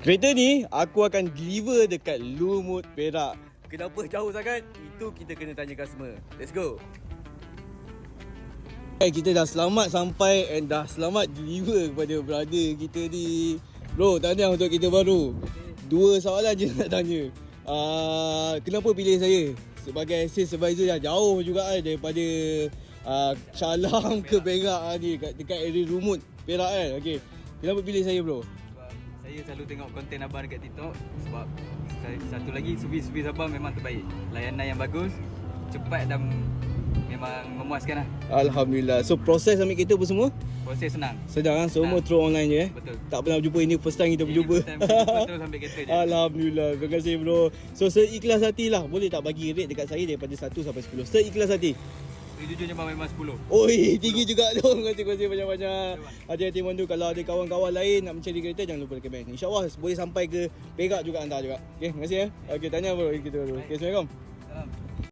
Kereta ni aku akan deliver dekat Lumut, Perak. Kenapa jauh sangat? Itu kita kena tanya customer. Let's go. Kita dah selamat sampai and dah selamat deliver kepada brother kita ni. Bro, tahniah untuk kita baru. Dua soalan je nak tanya. Kenapa pilih saya sebagai sales advisor yang jauh juga daripada Shah Alam ke Perak ni, dekat area Lumut, Perak kan? Okey. Kenapa pilih saya, bro? Sebab saya selalu tengok konten abang dekat TikTok. Sebab satu lagi, servis abang memang terbaik. Layanan yang bagus, cepat dan memang memuaskan lah. Alhamdulillah. So proses ambil kereta apa semua? Proses senang. Sedang kan? Semua through online je Betul. Tak pernah berjumpa, ini first time kita berjumpa. Terus ambil kereta je. Alhamdulillah. Terima kasih, bro. So seikhlas hati lah. Boleh tak bagi rate dekat saya daripada 1 sampai 10? Seikhlas hati. Sejujurnya bang memang 10. Oi, tinggi juga tu. Terima kasih banyak-banyak. Hati-hati mandu. Kalau ada kawan-kawan lain nak mencari kereta, jangan lupa recommend. InsyaAllah boleh sampai ke Perak juga, hantar juga. Okay, terima kasih ya. Okay, tanya bro kita dulu. Okay, Assalamualaikum.